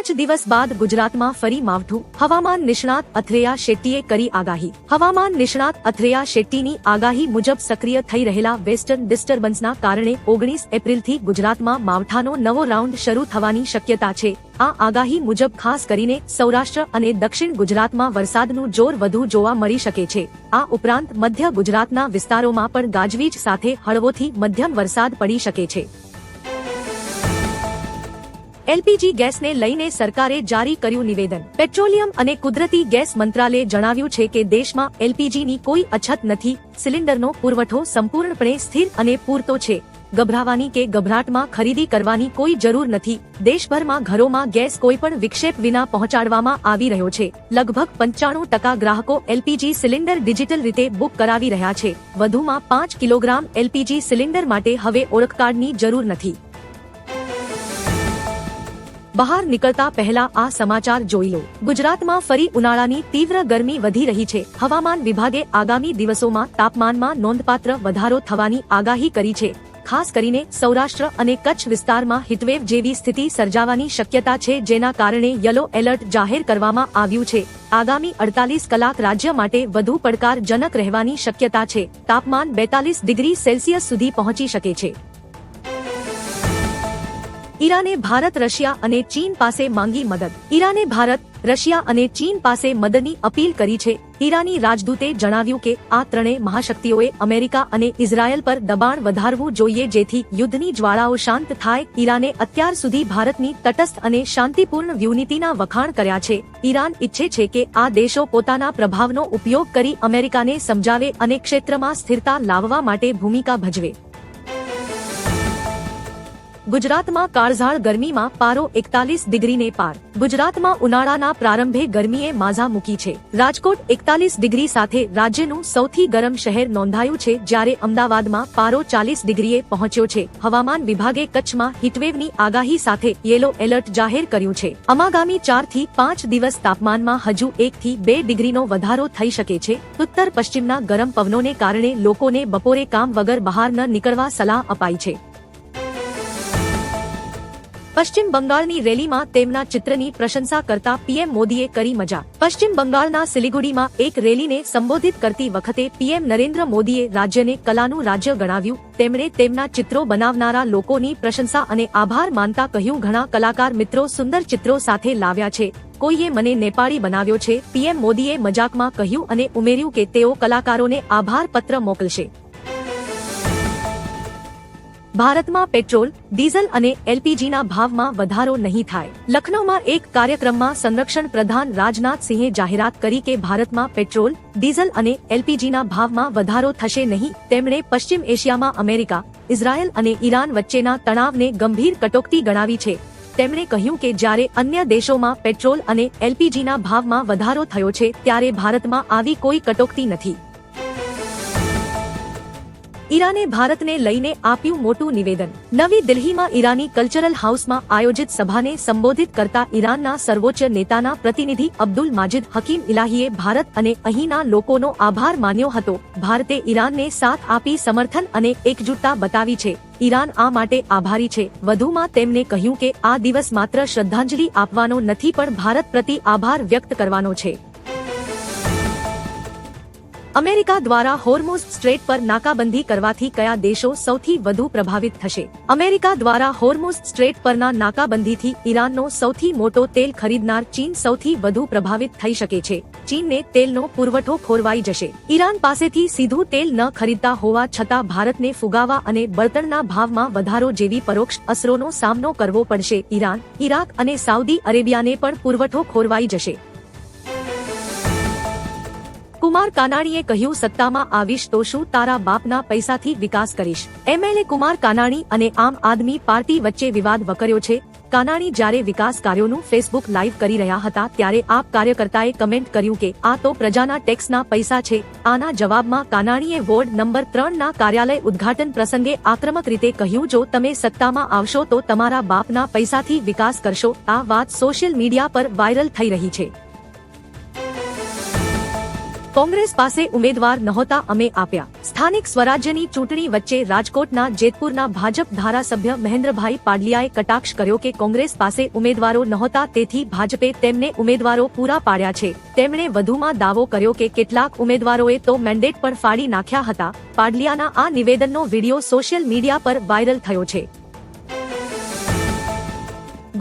5 દિવસ બાદ ગુજરાતમાં ફરી માવઠું, હવામાન નિષ્ણાત અથરેયા શેટ્ટીએ કરી આગાહી. હવામાન નિષ્ણાત અથરેયા શેટ્ટીની આગાહી મુજબ સક્રિય થઈ રહેલા વેસ્ટર્ન ડિસ્ટર્બન્સના કારણે 19 એપ્રિલથી ગુજરાતમાં માવઠાનો નવો રાઉન્ડ શરૂ થવાની શક્યતા છે. આ આગાહી મુજબ ખાસ કરીને સૌરાષ્ટ્ર અને દક્ષિણ ગુજરાતમાં વરસાદનું જોર વધુ જોવા મળી શકે છે. આ ઉપરાંત મધ્ય ગુજરાતના વિસ્તારોમાં પણ ગાજવીજ સાથે હળવોથી મધ્યમ વરસાદ પડી શકે છે. એલપીજી ગેસને લઈને સરકારે જારી કર્યું નિવેદન. પેટ્રોલિયમ અને કુદરતી ગેસ મંત્રાલયે જણાવ્યું છે કે દેશમાં એલપીજીની કોઈ અછત નથી. સિલિન્ડરનો પુરવઠો સંપૂર્ણપણે સ્થિર અને પૂરતો છે. ગભરાવાની કે ગભરાટમાં ખરીદી કરવાની કોઈ જરૂર નથી. દેશભરમાં ઘરોમાં ગેસ કોઈપણ વિક્ષેપ વિના પહોંચાડવામાં આવી રહ્યો છે. લગભગ 95% ગ્રાહકો એલપીજી સિલિન્ડર ડિજિટલ રીતે બુક કરાવી રહ્યા છે. વધુમાં 5 કિલોગ્રામ એલપીજી સિલિન્ડર માટે હવે ઓળખકાર્ડની જરૂર નથી. બહાર નીકળતા પહેલા આ સમાચાર જોઈ લો. ગુજરાતમાં ફરી ઉનાળાની તીવ્ર ગરમી વધી રહી છે. હવામાન વિભાગે આગામી દિવસોમાં તાપમાનમાં નોંધપાત્ર વધારો થવાની આગાહી કરી છે. ખાસ કરીને સૌરાષ્ટ્ર અને કચ્છ વિસ્તારમાં હીટવેવ જેવી સ્થિતિ સર્જાવાની શક્યતા છે, જેના કારણે યલો એલર્ટ જાહેર કરવામાં આવ્યું છે. આગામી 48 કલાક રાજ્ય માટે વધુ પડકારજનક રહેવાની શક્યતા છે. તાપમાન 42 ડિગ્રી સેલ્સિયસ સુધી પહોંચી શકે છે. ઈરાને ભારત, રશિયા અને ચીન પાસે માંગી મદદ. ઈરાને ભારત, રશિયા અને ચીન પાસે મદદની અપીલ કરી છે. ઈરાની રાજદૂતે જણાવ્યું કે આ ત્રણેય મહાશક્તિઓએ અમેરિકા અને ઇઝરાયલ પર દબાણ વધારવું જોઈએ જેથી યુદ્ધની જ્વાળાઓ શાંત થાય. ઈરાને અત્યાર સુધી ભારતની તટસ્થ અને શાંતિપૂર્ણ વ્યૂહનીતિના વખાણ કર્યા છે. ઈરાન ઈચ્છે છે કે આ દેશો પોતાના પ્રભાવનો ઉપયોગ કરી અમેરિકાને સમજાવે અને ક્ષેત્રમાં સ્થિરતા લાવવા માટે ભૂમિકા ભજવે. ગુજરાતમાં કાળઝાળ ગરમીમાં પારો 41 ડિગ્રીને પાર. ગુજરાતમાં ઉનાળાના પ્રારંભે ગરમીએ માઝા મૂકી છે. રાજકોટ 41 ડિગ્રી સાથે રાજ્યનું સૌથી ગરમ શહેર નોંધાયું છે, જ્યારે અમદાવાદમાં પારો 40 ડિગ્રીએ પહોંચ્યો છે. હવામાન વિભાગે કચ્છમાં હીટવેવની આગાહી સાથે યેલો એલર્ટ જાહેર કર્યું છે. આગામી 4 થી 5 દિવસ તાપમાનમાં હજુ 1 થી 2 ડિગ્રીનો વધારો થઈ શકે છે. ઉત્તર પશ્ચિમના ગરમ પવનોને કારણે લોકોને બપોરે કામ વગર બહાર ન નીકળવા સલાહ અપાઈ છે. પશ્ચિમ બંગાળની રેલીમાં તેમના ચિત્રની પ્રશંસા કરતા પીએમ મોદીએ કરી મજાક. પશ્ચિમ બંગાળના સિલિગુડીમાં એક રેલીને સંબોધિત કરતી વખતે પીએમ નરેન્દ્ર મોદીએ રાજ્યને કલાનું રાજ્ય ગણાવ્યું. તેમણે તેમના ચિત્રો બનાવનારા લોકોની પ્રશંસા અને આભાર માનતા કહ્યું, ઘણા કલાકાર મિત્રો સુંદર ચિત્રો સાથે લાવ્યા છે. કોઈએ મને નેપાળી બનાવ્યો છે. પીએમ મોદીએ મજાકમાં કહ્યું અને ઉમેર્યું કે તેઓ કલાકારોને આભાર પત્ર મોકલશે. ભારતમાં પેટ્રોલ, ડીઝલ અને એલપીજીના ભાવમાં વધારો નહીં થાય. લખનૌમાં એક કાર્યક્રમમાં સંરક્ષણ પ્રધાન રાજનાથ સિંહે જાહેરાત કરી કે ભારતમાં પેટ્રોલ, ડીઝલ અને એલપીજીના ભાવમાં વધારો થશે નહીં. તેમણે પશ્ચિમ એશિયામાં અમેરિકા, ઇઝરાયલ અને ઈરાન વચ્ચેના તણાવને ગંભીર કટોકટી ગણાવી છે. તેમણે કહ્યું કે જ્યારે અન્ય દેશોમાં પેટ્રોલ અને એલપીજીના ભાવમાં વધારો થયો છે, ત્યારે ભારતમાં આવી કોઈ કટોકટી નથી. ઈરાને ભારતને લઈને આપ્યું મોટું નિવેદન. નવી દિલ્હીમાં ઈરાની કલ્ચરલ હાઉસમાં આયોજિત સભાને સંબોધિત કરતા ઈરાનના સર્વોચ્ચ નેતાના પ્રતિનિધિ અબ્દુલ માજિદ હકીમ ઇલાહીએ ભારત અને અહીંના લોકોનો આભાર માન્યો હતો. ભારતે ઈરાનને સાથ આપી સમર્થન અને એકજૂટતા બતાવી છે. ઈરાન આ માટે આભારી છે. વધુમાં તેમણે કહ્યું કે આ દિવસ માત્ર શ્રદ્ધાંજલિ આપવાનો નથી પણ ભારત પ્રતિ આભાર વ્યક્ત કરવાનો છે. અમેરિકા દ્વારા હોર્મુઝ સ્ટ્રેટ પર નાકાબંધી કરવાથી કયા દેશો સૌથી વધુ પ્રભાવિત થશે? અમેરિકા દ્વારા હોર્મુઝ સ્ટ્રેટ પરના નાકાબંધીથી ઈરાનનો સૌથી મોટો તેલ ખરીદનાર ચીન સૌથી વધુ પ્રભાવિત થઈ શકે છે. ચીનને તેલનો પુરવઠો ખોરવાઈ જશે. ઈરાન પાસેથી સીધું તેલ ન ખરીદતા હોવા છતાં ભારતને ફુગાવા અને બળતણના ભાવમાં વધારો જેવી પરોક્ષ અસરોનો સામનો કરવો પડશે. ઈરાન, ઈરાક અને સાઉદી અરેબિયાને પણ પુરવઠો ખોરવાઈ જશે. કુમાર કાનાણીએ કહ્યું, સત્તામાં આવીશ તો શું તારા બાપના પૈસાથી વિકાસ કરીશ? એમએલએ કુમાર કાનાણી અને આમ આદમી પાર્ટી વચ્ચે વિવાદ વકર્યો છે. કાનાણી જ્યારે વિકાસ કાર્યોનું ફેસબુક લાઈવ કરી રહ્યા હતા ત્યારે આપ કાર્યકર્તાએ કમેન્ટ કર્યું કે આ તો પ્રજાના ટેક્સના પૈસા છે. આના જવાબમાં કાનાણીએ વોર્ડ નંબર 3ના કાર્યાલય ઉદ્ઘાટન પ્રસંગે આક્રમક રીતે કહ્યું, જો તમે સત્તામાં આવશો તો તમારા બાપના પૈસાથી વિકાસ કરશો. આ વાત સોશિયલ મીડિયા પર વાયરલ થઈ રહી છે. કોંગ્રેસ પાસે ઉમેદવાર નહોતા, અમે આપ્યા. સ્થાનિક સ્વરાજ્યની ચૂંટણી વચ્ચે રાજકોટના જેતપુરના ભાજપ ધારાસભ્ય મહેન્દ્રભાઈ પાડલિયાએ કટાક્ષ કર્યો કે કોંગ્રેસ પાસે ઉમેદવારો નહોતા, તેથી ભાજપે તેમને ઉમેદવારો પૂરા પાડ્યા છે. તેમણે વધુમાં દાવો કર્યો કે કેટલાક ઉમેદવારોએ તો મેન્ડેટ પણ ફાડી નાખ્યા હતા. પાડલિયાના આ નિવેદનનો વિડીયો સોશિયલ મીડિયા પર વાયરલ થયો છે.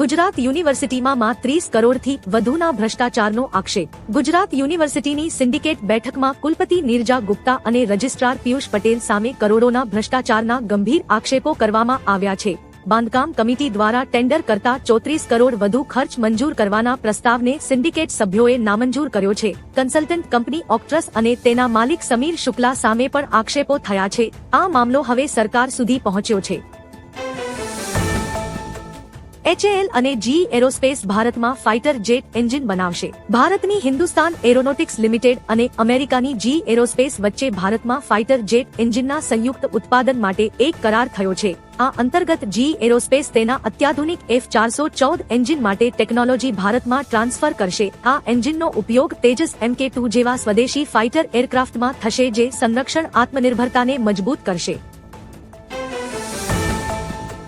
ગુજરાત યુનિવર્સિટીમાં 30 કરોડથી વધુના ભ્રષ્ટાચારનો આક્ષેપ. ગુજરાત યુનિવર્સિટીની સિન્ડિકેટ બેઠકમાં કુલપતિ નીરજા ગુપ્તા અને રજિસ્ટ્રાર પિયુષ પટેલ સામે કરોડોના ભ્રષ્ટાચારના ગંભીર આક્ષેપો કરવામાં આવ્યા છે. બાંધકામ કમિટી દ્વારા ટેન્ડર કરતા 34 કરોડ વધુ ખર્ચ મંજૂર કરવાના પ્રસ્તાવને સિન્ડિકેટ સભ્યોએ નામંજૂર કર્યો છે. કન્સલ્ટન્ટ કંપની ઓક્ટ્રસ અને તેના માલિક સમીર શુક્લા સામે પણ આક્ષેપો થયા છે. આ મામલો હવે સરકાર સુધી પહોંચ્યો છે. HAL અને GE એરોસ્પેસ ભારતમાં ફાઇટર જેટ એન્જિન બનાવશે. ભારતની હિન્દુસ્તાન એરોનોટિક્સ લિમિટેડ અને અમેરિકાની GE એરોસ્પેસ વચ્ચે ભારતમાં ફાઇટર જેટ એન્જિનના સંયુક્ત ઉત્પાદન માટે એક કરાર થયો છે. આ અંતર્ગત GE એરોસ્પેસ તેના અત્યાધુનિક F414 એન્જિન માટે ટેકનોલોજી ભારતમાં ટ્રાન્સફર કરશે. આ એન્જિનનો ઉપયોગ તેજસ Mk2 જેવા સ્વદેશી ફાઇટર એરક્રાફ્ટમાં થશે, જે સંરક્ષણ આત્મનિર્ભરતાને મજબૂત કરશે.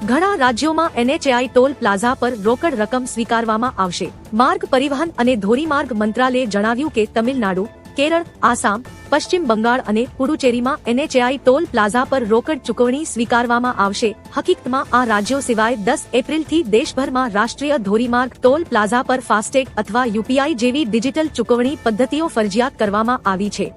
ઘણા રાજ્યોમાં NHAI ટોલ પ્લાઝા પર રોકડ રકમ સ્વીકારવામાં આવશે. માર્ગ પરિવહન અને ધોરીમાર્ગ મંત્રાલયે જણાવ્યું કે તમિલનાડુ, કેરળ, આસામ, પશ્ચિમ બંગાળ અને પુડુચેરીમાં NHAI ટોલ પ્લાઝા પર રોકડ ચૂકવણી સ્વીકારવામાં આવશે. હકીકતમાં આ રાજ્યો સિવાય 10 એપ્રિલથી દેશભરમાં રાષ્ટ્રીય ધોરીમાર્ગ ટોલ પ્લાઝા પર ફાસ્ટેગ અથવા UPI જેવી ડિજિટલ ચૂકવણી પદ્ધતિઓ ફરજિયાત કરવામાં આવી છે.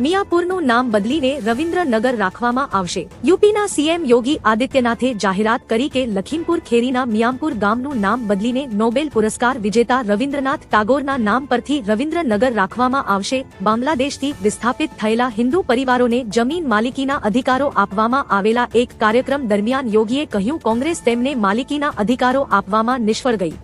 મિયાપુરનું નામ બદલીને રવિન્દ્રનગર રાખવામાં આવશે. યુપીના CM યોગી આદિત્યનાથે જાહેરાત કરી કે લખીમપુર ખેરીના મિયાપુર ગામનું નામ બદલીને નોબેલ પુરસ્કાર વિજેતા રવિન્દ્રનાથ ટાગોરના નામ પરથી રવિન્દ્રનગર રાખવામાં આવશે. બાંગ્લાદેશથી વિસ્થાપિત થયેલા હિન્દુ પરિવારોને જમીન માલિકીના અધિકારો આપવામાં આવેલા એક કાર્યક્રમ દરમિયાન યોગીએ કહ્યું, કોંગ્રેસ તેમને માલિકીના અધિકારો આપવામાં નિષ્ફળ ગઈ.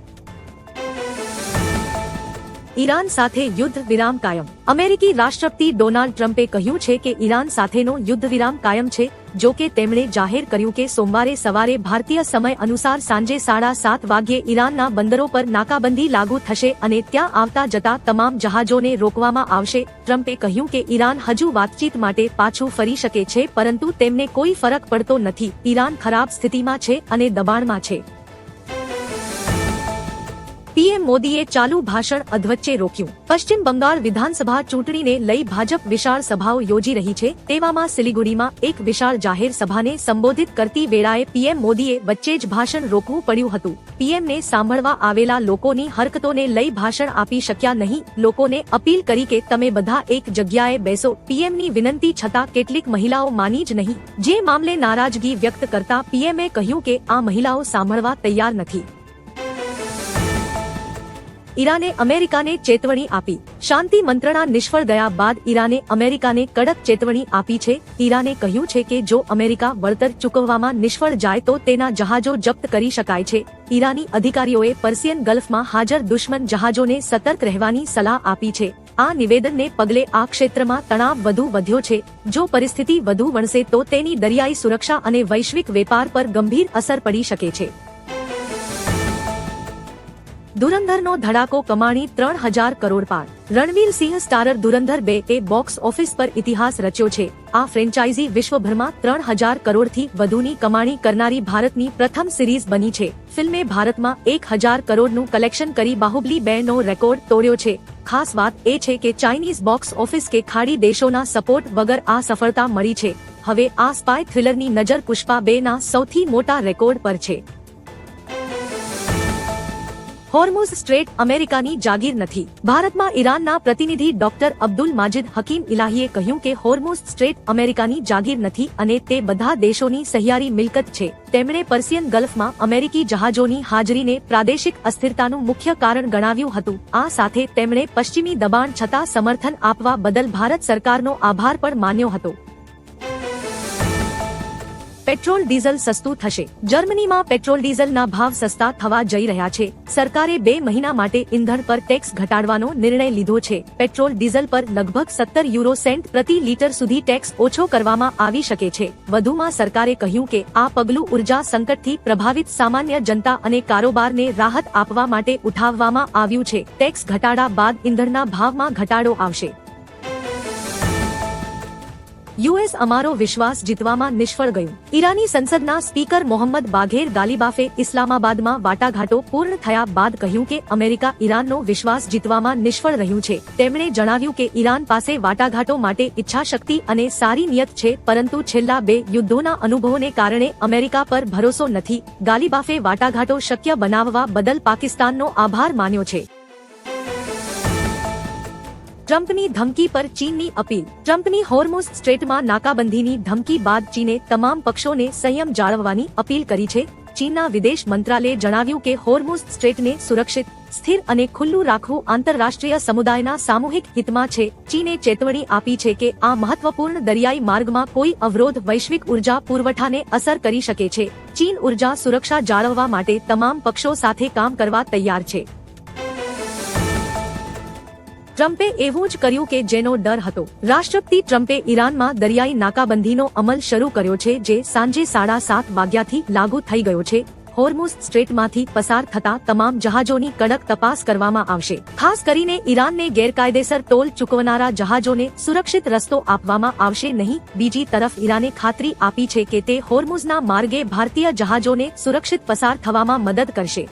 ઈરાન સાથે યુદ્ધ વિરામ કાયમ. અમેરિકી રાષ્ટ્રપતિ ડોનાલ્ડ ટ્રમ્પે કહ્યું છે કે ઈરાન સાથેનો યુદ્ધ વિરામ કાયમ છે. જો કે તેમણે જાહેર કર્યું કે સોમવારે સવારે ભારતીય સમય અનુસાર સાંજે 7:30 વાગ્યે ઈરાનના બંદરો પર નાકાબંધી લાગુ થશે અને ત્યાં આવતા જતા તમામ જહાજોને રોકવામાં આવશે. ટ્રમ્પે કહ્યું કે ઈરાન હજુ વાતચીત માટે પાછું ફરી શકે છે, પરંતુ તેમને કોઈ ફરક પડતો નથી. ઈરાન ખરાબ સ્થિતિમાં છે અને દબાણમાં છે. PM મોદીએ ચાલુ ભાષણ અધવચ્ચે રોક્યું. પશ્ચિમ બંગાળ વિધાનસભા ચૂંટણીને લઈ ભાજપ વિશાળ સભાઓ યોજી રહી છે. તેવામાં સિલિગુડીમાં એક વિશાળ જાહેર સભાને સંબોધિત કરતી વેળાએ PM મોદીએ વચ્ચે જ ભાષણ રોકવું પડ્યું હતું. PMને સાંભળવા આવેલા લોકોની હરકતોને લઈ ભાષણ આપી શક્યા નહીં. લોકોને અપીલ કરી કે તમે બધા એક જગ્યાએ બેસો. PMની વિનંતી છતાં કેટલીક મહિલાઓ માની જ નહીં. જે મામલે નારાજગી વ્યક્ત કરતા PMએ કહ્યું કે આ મહિલાઓ સાંભળવા તૈયાર નથી. ઈરાને અમેરિકાને ચેતવણી આપી. શાંતિ મંત્રણા નિષ્ફળ ગયા બાદ ઈરાને અમેરિકાને કડક ચેતવણી આપી છે. ઈરાને કહ્યું છે કે જો અમેરિકા વળતર ચૂકવવામાં નિષ્ફળ જાય તો તેના જહાજો જપ્ત કરી શકાય છે. ઈરાની અધિકારીઓએ પર્સિયન ગલ્ફમાં હાજર દુશ્મન જહાજોને સતર્ક રહેવાની સલાહ આપી છે. આ નિવેદનને પગલે આ ક્ષેત્રમાં તણાવ વધુ વધ્યો છે. જો પરિસ્થિતિ વધુ વણસે તો તેની દરિયાઈ સુરક્ષા અને વૈશ્વિક વેપાર પર ગંભીર અસર પડી શકે છે. ધુરંધરનો ધડાકો, કમાણી 3000 કરોડ પાર. રણવીર સિંહ સ્ટારર ધુરંધર 2 એ બોક્સ ઓફિસ પર ઇતિહાસ રચ્યો છે. આ ફ્રેન્ચાઇઝી વિશ્વભરમાં 3000 કરોડથી વધુની કમાણી કરનારી ભારતની પ્રથમ સિરીઝ બની છે. ફિલ્મે ભારતમાં 1000 કરોડનું કલેક્શન કરી બાહુબલી 2નો રેકોર્ડ તોડ્યો છે. ખાસ વાત એ છે કે ચાઇનીઝ બોક્સ ઓફિસ કે ખાડી દેશોના સપોર્ટ વગર આ સફળતા મળી છે. હવે આ સ્પાય થ્રિલરની નજર પુષ્પા 2ના સૌથી મોટા રેકોર્ડ પર છે. હોર્મુઝ સ્ટ્રેટ અમેરિકાની જાગીર નથી. ભારતમાં ઈરાનના પ્રતિનિધિ ડોક્ટર અબ્દુલ માજિદ હકીમ ઇલાહીએ કહ્યું કે હોર્મુઝ સ્ટ્રેટ અમેરિકાની જાગીર નથી અને તે બધા દેશોની સહિયારી મિલકત છે. તેમણે પર્સિયન ગલ્ફમાં અમેરિકી જહાજોની હાજરીને પ્રાદેશિક અસ્થિરતાનું મુખ્ય કારણ ગણાવ્યું હતું. આ સાથે તેમણે પશ્ચિમી દબાણ છતાં સમર્થન આપવા બદલ ભારત સરકારનો આભાર પણ માન્યો હતો. પેટ્રોલ ડીઝલ સસ્તું થશે। જર્મનીમાં પેટ્રોલ ડીઝલના ભાવ સસ્તા થવા જઈ રહ્યા છે। સરકારે 2 મહિના માટે ઈંધણ પર ટેક્સ ઘટાડવાનો નિર્ણય લીધો છે। પેટ્રોલ ડીઝલ પર લગભગ 17 યુરો સેન્ટ પ્રતિ લીટર સુધી ટેક્સ ઓછો કરવામાં આવી શકે છે। વધુમાં સરકારે કહ્યું કે આ પગલું ઉર્જા સંકટથી પ્રભાવિત સામાન્ય જનતા અને કારોબારને રાહત આપવા માટે ઉઠાવવામાં આવ્યું છે। ટેક્સ ઘટાડા બાદ ઈંધણના ભાવમાં ઘટાડો આવશે। યુએસ અમારો વિશ્વાસ જીતવામાં નિષ્ફળ ગયું। ઈરાની સંસદના સ્પીકર મોહમ્મદ બાઘેર ગાલિબાફે ઇસ્લામાબાદમાં વાટાઘાટો પૂર્ણ થયા બાદ કહ્યું કે અમેરિકા ઈરાનનો વિશ્વાસ જીતવામાં નિષ્ફળ રહ્યું છે। તેમણે જણાવ્યું કે ઈરાન પાસે વાટાઘાટો માટે ઈચ્છાશક્તિ અને સારી નિયત છે, પરંતુ છેલ્લા 2 યુદ્ધોના અનુભવોને કારણે અમેરિકા પર ભરોસો નથી। ગાલિબાફે વાટાઘાટો શક્ય બનાવવા બદલ પાકિસ્તાનનો આભાર માન્યો છે। ટ્રમ્પની ધમકી પર ચીનની અપીલ। ટ્રમ્પની હોર્મુઝ સ્ટ્રેટમાં નાકાબંધીની ધમકી બાદ ચીને તમામ પક્ષોને સંયમ જાળવવાની અપીલ કરી છે। ચીનના વિદેશ મંત્રાલયે જણાવ્યું કે હોર્મુઝ સ્ટ્રેટને સુરક્ષિત, સ્થિર અને ખુલ્લું રાખવું આંતરરાષ્ટ્રીય સમુદાયના સામૂહિક હિતમાં છે। ચીને ચેતવણી આપી છે કે આ મહત્વપૂર્ણ દરિયાઈ માર્ગમાં કોઈ અવરોધ વૈશ્વિક ઉર્જા પુરવઠાને અસર કરી શકે છે। ચીન ઉર્જા સુરક્ષા જાળવવા માટે તમામ પક્ષો સાથે કામ કરવા તૈયાર છે। ટ્રમ્પે એવું જ કર્યું કે જેનો ડર હતો। રાષ્ટ્રપતિ ટ્રમ્પે ઈરાનમાં દરિયાઈ નાકાબંધીનો અમલ શરૂ કર્યો છે, જે સાંજે 7:30 વાગ્યાથી લાગુ થઈ ગયો છે। હોર્મુઝ સ્ટ્રેટમાંથી પસાર થતા તમામ જહાજોની કડક તપાસ કરવામાં આવશે। ખાસ કરીને ઈરાનને ગેરકાયદેસર ટોલ ચૂકવનારા જહાજોને સુરક્ષિત રસ્તો આપવામાં આવશે નહીં। બીજી તરફ ઈરાને ખાતરી આપી છે કે તે હોર્મુઝના માર્ગે ભારતીય જહાજોને સુરક્ષિત પસાર થવામાં મદદ કરશે।